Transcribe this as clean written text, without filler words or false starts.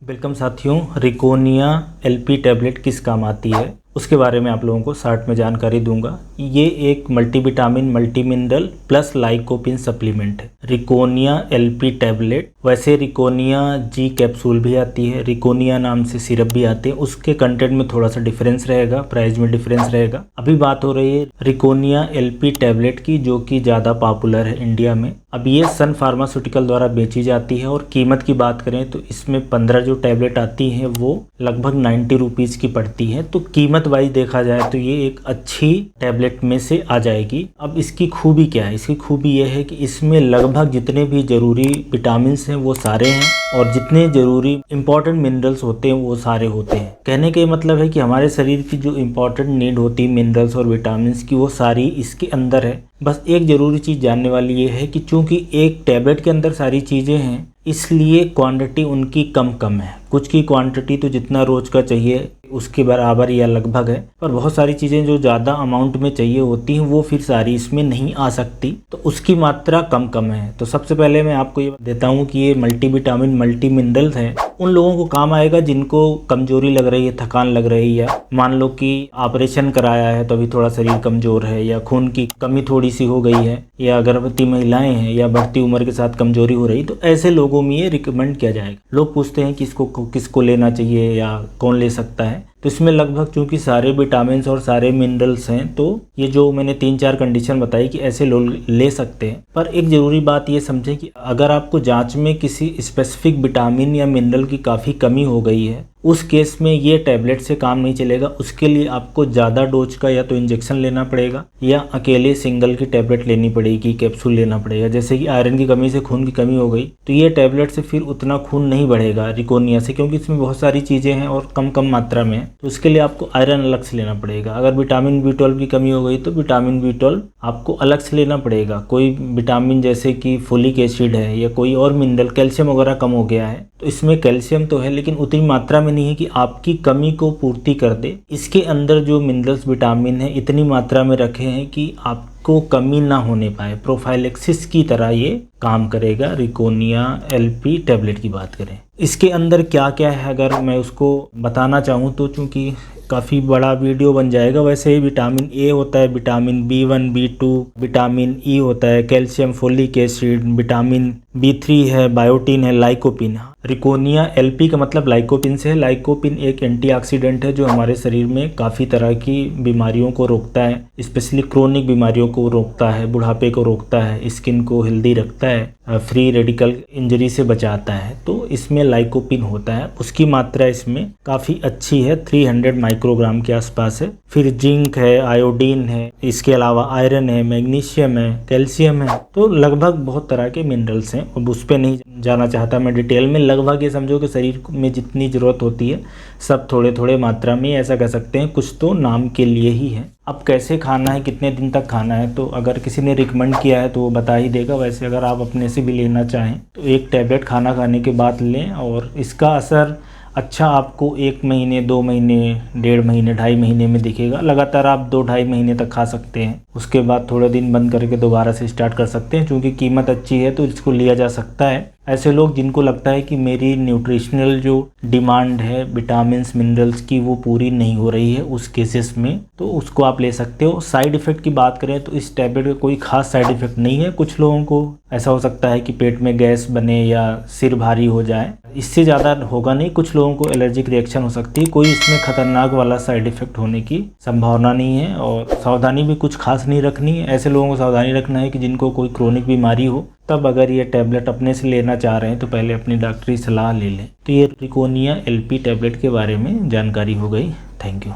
Welcome साथियों, रिकोनिया LP tablet किस काम आती है उसके बारे में आप लोगों को शॉर्ट में जानकारी दूंगा। ये एक multivitamin multi mineral plus lycopene supplement है। रिकोनिया एलपी टैबलेट, वैसे रिकोनिया जी कैप्सूल भी आती है, रिकोनिया नाम से सिरप भी आते हैं। उसके कंटेंट में थोड़ा सा डिफरेंस रहेगा, प्राइस में डिफरेंस रहेगा। अभी बात हो रही है रिकोनिया एलपी टैबलेट की, जो कि ज़्यादा पॉपुलर है इंडिया में। अब ये सन फार्मास्यूटिकल द्वारा बेची जाती है और कीमत की बात करें तो इसमें 15 जो टैबलेट आती हैं वो लगभग 90 रुपीज़ की पड़ती है। तो कीमत वाइज देखा जाए तो ये एक अच्छी टैबलेट में से आ जाएगी। अब इसकी खूबी क्या है? इसकी खूबी ये है कि इसमें लगभग जितने भी जरूरी विटामिन हैं वो सारे हैं और जितने जरूरी इंपॉर्टेंट मिनरल्स होते हैं वो सारे होते हैं। कहने का मतलब है कि हमारे शरीर की जो इंपॉर्टेंट नीड होती है मिनरल्स और विटामिन की, वो सारी इसके अंदर है। बस एक ज़रूरी चीज़ जानने वाली ये है कि चूंकि एक टैबलेट के अंदर सारी चीज़ें हैं, इसलिए क्वांटिटी उनकी कम है। कुछ की क्वांटिटी तो जितना रोज का चाहिए उसके बराबर या लगभग है, पर बहुत सारी चीज़ें जो ज़्यादा अमाउंट में चाहिए होती हैं वो फिर सारी इसमें नहीं आ सकती, तो उसकी मात्रा कम है। तो सबसे पहले मैं आपको ये देता हूँ कि ये मल्टीविटामिन मल्टी मिनरल्स हैं। उन लोगों को काम आएगा जिनको कमजोरी लग रही है, थकान लग रही है, मान लो कि ऑपरेशन कराया है तो अभी थोड़ा शरीर कमज़ोर है, या खून की कमी थोड़ी सी हो गई है, या गर्भवती महिलाएं हैं, या बढ़ती उम्र के साथ कमजोरी हो रही, तो ऐसे लोगों में ये रिकमेंड किया जाएगा। लोग पूछते हैं कि किसको लेना चाहिए या कौन ले सकता है। तो इसमें लगभग चूंकि सारे विटामिन और सारे मिनरल्स हैं, तो ये जो मैंने 3-4 कंडीशन बताई कि ऐसे लोग ले सकते हैं। पर एक ज़रूरी बात ये समझें कि अगर आपको जांच में किसी स्पेसिफिक विटामिन या मिनरल की काफ़ी कमी हो गई है, उस केस में ये टैबलेट से काम नहीं चलेगा। उसके लिए आपको ज़्यादा डोज का या तो इंजेक्शन लेना पड़ेगा या अकेले सिंगल की टैबलेट लेनी पड़ेगी, कैप्सूल लेना पड़ेगा। जैसे कि आयरन की कमी से खून की कमी हो गई तो ये टैबलेट से फिर उतना खून नहीं बढ़ेगा रिकोनिया से, क्योंकि इसमें बहुत सारी चीज़ें हैं और कम मात्रा में है। तो उसके लिए आपको आयरन अलग से लेना पड़ेगा। अगर विटामिन B12 की कमी हो गई तो विटामिन B12 आपको अलग से लेना पड़ेगा। कोई विटामिन जैसे कि फोलिक एसिड है या कोई और मिनरल, कैल्शियम वगैरह कम हो गया है तो इसमें कैल्शियम तो है लेकिन उतनी मात्रा में नहीं है कि आपकी कमी को पूर्ति कर दे। इसके अंदर जो मिनरल्स विटामिन है इतनी मात्रा में रखे हैं कि आपको कमी ना होने पाए। प्रोफाइलेक्सिस की तरह ये काम करेगा। रिकोनिया एलपी टैबलेट की बात करें, इसके अंदर क्या क्या है अगर मैं उसको बताना चाहूँ तो चूँकि काफ़ी बड़ा वीडियो बन जाएगा। वैसे ही विटामिन ए होता है, vitamin B1 B2, vitamin E होता है, calcium, folic acid, vitamin B3 है, बायोटिन है, लाइकोपिन। रिकोनिया एलपी का मतलब लाइकोपिन से है। लाइकोपिन एक एंटीऑक्सीडेंट है जो हमारे शरीर में काफ़ी तरह की बीमारियों को रोकता है, स्पेशली क्रोनिक बीमारियों को रोकता है, बुढ़ापे को रोकता है, स्किन को हेल्दी रखता है, फ्री रेडिकल इंजरी से बचाता है। तो इसमें लाइकोपिन होता है, उसकी मात्रा इसमें काफ़ी अच्छी है, 300 माइक्रोग्राम के आसपास है। फिर जिंक है, आयोडीन है, इसके अलावा आयरन है, मैग्नीशियम है, कैल्शियम है। तो लगभग बहुत तरह के मिनरल्स हैं। अब उस पर नहीं जाना चाहता मैं डिटेल में। लगभग ये समझो कि शरीर में जितनी ज़रूरत होती है सब थोड़े थोड़े मात्रा में, ऐसा कह सकते हैं। कुछ तो नाम के लिए ही है। अब कैसे खाना है, कितने दिन तक खाना है, तो अगर किसी ने रिकमेंड किया है तो वो बता ही देगा। वैसे अगर आप अपने से भी लेना चाहें तो एक टैबलेट खाना खाने के बाद लें और इसका असर अच्छा आपको 1 महीने, 2 महीने, 1.5 महीने, 2.5 महीने में दिखेगा। लगातार आप 2-2.5 महीने तक खा सकते हैं। उसके बाद थोड़े दिन बंद करके दोबारा से स्टार्ट कर सकते हैं। चूँकि कीमत अच्छी है तो इसको लिया जा सकता है। ऐसे लोग जिनको लगता है कि मेरी न्यूट्रिशनल जो डिमांड है विटामिन्स मिनरल्स की वो पूरी नहीं हो रही है, उस केसेस में तो उसको आप ले सकते हो। साइड इफ़ेक्ट की बात करें तो इस टैबलेट का कोई खास साइड इफ़ेक्ट नहीं है। कुछ लोगों को ऐसा हो सकता है कि पेट में गैस बने या सिर भारी हो जाए, इससे ज़्यादा होगा नहीं। कुछ लोगों को एलर्जिक रिएक्शन हो सकती है। कोई इसमें खतरनाक वाला साइड इफ़ेक्ट होने की संभावना नहीं है और सावधानी भी कुछ खास नहीं रखनी है। ऐसे लोगों को सावधानी रखना है कि जिनको कोई क्रोनिक बीमारी हो, तब अगर ये टैबलेट अपने से लेना चाह रहे हैं तो पहले अपनी डॉक्टरी सलाह ले लें। तो ये रिकोनिया एलपी टैबलेट के बारे में जानकारी हो गई। Thank you.